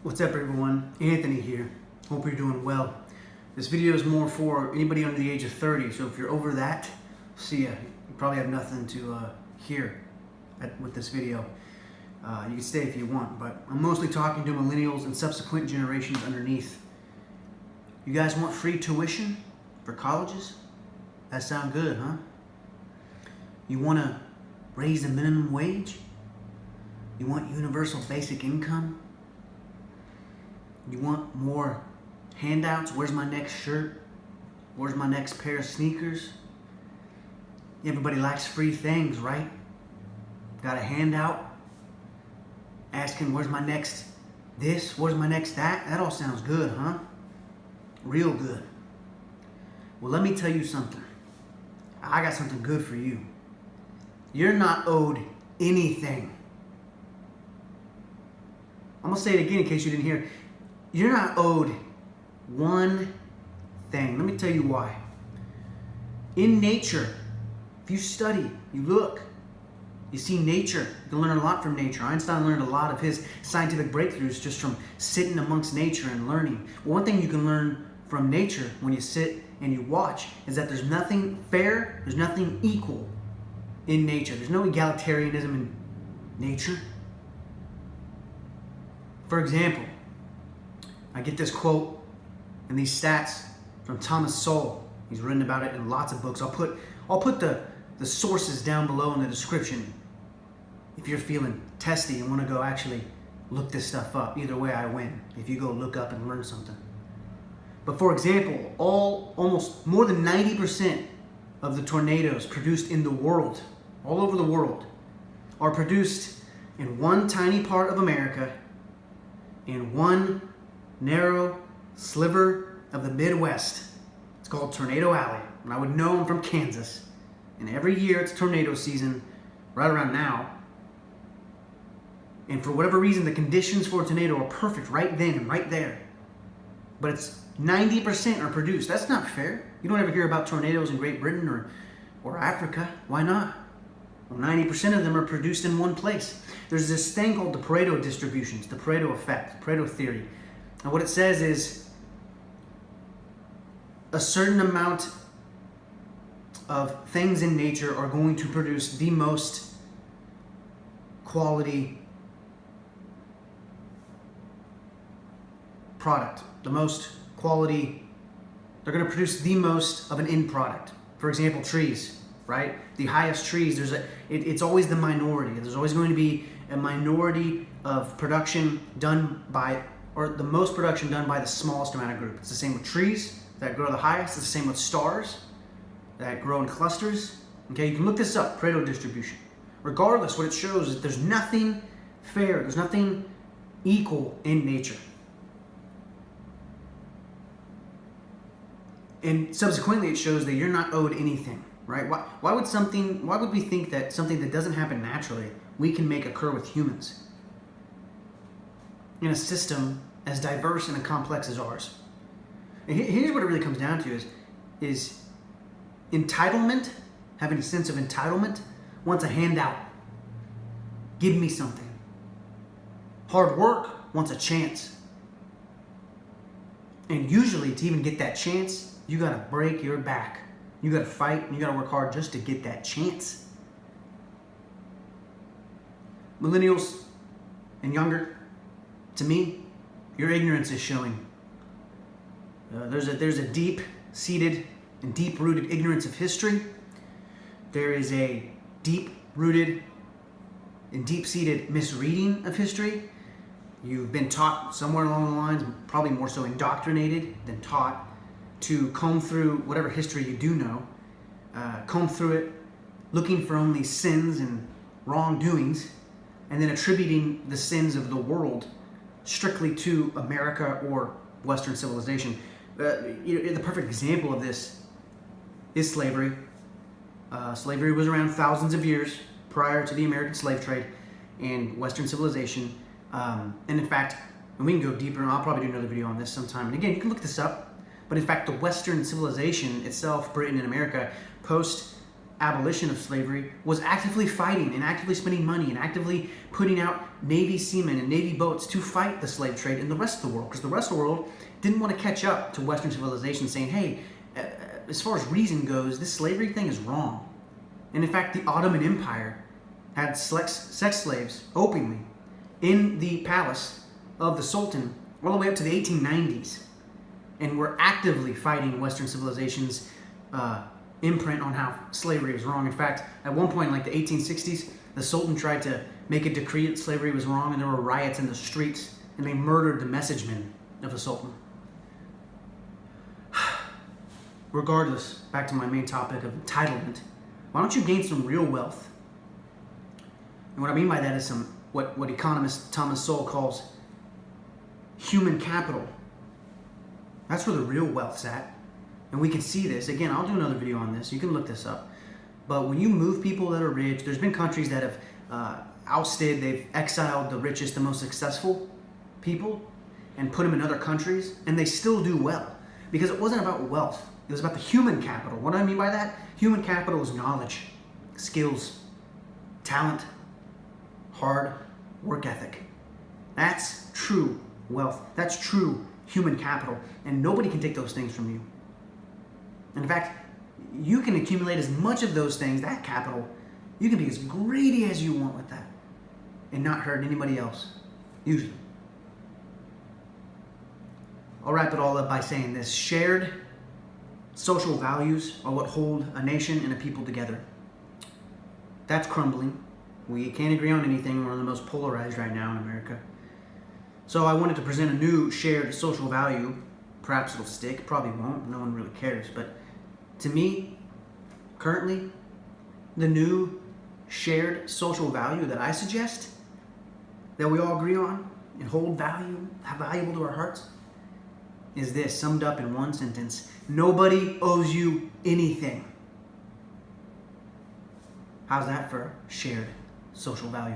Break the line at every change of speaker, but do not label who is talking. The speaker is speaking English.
What's up everyone? Anthony here. Hope you're doing well. This video is more for anybody under the age of 30, so if you're over that, see ya. You probably have nothing to hear with this video. You can stay if you want, but I'm mostly talking to millennials and subsequent generations underneath. You guys want free tuition for colleges? That sound good, huh? You want to raise the minimum wage? You want universal basic income? You want more handouts? Where's my next shirt? Where's my next pair of sneakers? Everybody likes free things, right? Got a handout? Asking, where's my next this? Where's my next that? That all sounds good, huh? Real good. Well, let me tell you something. I got something good for you. You're not owed anything. I'm gonna say it again in case you didn't hear. You're not owed one thing. Let me tell you why. In nature, if you study, you look, you see nature, you can learn a lot from nature. Einstein learned a lot of his scientific breakthroughs just from sitting amongst nature and learning. Well, one thing you can learn from nature when you sit and you watch is that there's nothing fair, there's nothing equal in nature. There's no egalitarianism in nature. For example, I get this quote and these stats from Thomas Sowell. He's written about it in lots of books. I'll put the sources down below in the description if you're feeling testy and want to go actually look this stuff up. Either way, I win if you go look up and learn something. But for example, almost more than 90% of the tornadoes produced in the world, all over the world, are produced in one tiny part of America, in one narrow sliver of the Midwest. It's called Tornado Alley, and I would know I'm from Kansas. And every year it's tornado season, right around now. And for whatever reason, the conditions for a tornado are perfect right then and right there. But it's 90% are produced. That's not fair. You don't ever hear about tornadoes in Great Britain or Africa. Why not? Well, 90% of them are produced in one place. There's this thing called the Pareto distributions, the Pareto effect, Pareto theory. And what it says is a certain amount of things in nature are going to produce the most quality product, the most quality, they're going to produce the most of an end product. For example, trees, right? The highest trees, it's always the minority. There's always going to be a minority of production done by, or the most production done by the smallest amount of group. It's the same with trees that grow the highest. It's the same with stars that grow in clusters. Okay, you can look this up, Pareto distribution. Regardless, what it shows is there's nothing fair, there's nothing equal in nature. And subsequently, it shows that you're not owed anything, right? Why would we think that something that doesn't happen naturally, we can make occur with humans in a system as diverse and complex as ours? And here's what it really comes down to is entitlement, having a sense of entitlement, wants a handout. Give me something. Hard work wants a chance. And usually, to even get that chance, you gotta break your back. You gotta fight, and you gotta work hard just to get that chance. Millennials and younger, to me, your ignorance is showing. There's a deep-seated and deep-rooted ignorance of history. There is a deep-rooted and deep-seated misreading of history. You've been taught somewhere along the lines, probably more so indoctrinated than taught, to comb through whatever history you do know, comb through it, looking for only sins and wrongdoings, and then attributing the sins of the world strictly to America or Western civilization. The perfect example of this is slavery. Slavery was around thousands of years prior to the American slave trade and Western civilization. And in fact, and we can go deeper, and I'll probably do another video on this sometime. And again, you can look this up. But in fact, the Western civilization itself, Britain and America, post abolition of slavery was actively fighting and actively spending money and actively putting out Navy seamen and Navy boats to fight the slave trade in the rest of the world, because the rest of the world didn't want to catch up to Western civilization saying, hey, as far as reason goes, this slavery thing is wrong. And in fact, the Ottoman Empire had sex slaves openly in the palace of the Sultan all the way up to the 1890s, and were actively fighting Western civilization's imprint on how slavery is wrong. In fact, at one point in like the 1860s, the Sultan tried to make a decree that slavery was wrong, and there were riots in the streets, and they murdered the messagemen of the Sultan. Regardless, back to my main topic of entitlement, why don't you gain some real wealth? And what I mean by that is what economist Thomas Sowell calls human capital. That's where the real wealth's at. And we can see this. Again, I'll do another video on this. You can look this up. But when you move people that are rich, there's been countries that have they've exiled the richest, the most successful people and put them in other countries, and they still do well. Because it wasn't about wealth. It was about the human capital. What do I mean by that? Human capital is knowledge, skills, talent, hard work ethic. That's true wealth. That's true human capital. And nobody can take those things from you. And in fact, you can accumulate as much of those things, that capital, you can be as greedy as you want with that and not hurt anybody else, usually. I'll wrap it all up by saying this. Shared social values are what hold a nation and a people together. That's crumbling. We can't agree on anything. We're the most polarized right now in America. So I wanted to present a new shared social value. Perhaps it'll stick, probably won't, no one really cares. But to me, currently, the new shared social value that I suggest, that we all agree on and hold value, have valuable to our hearts, is this, summed up in one sentence: nobody owes you anything. How's that for shared social value?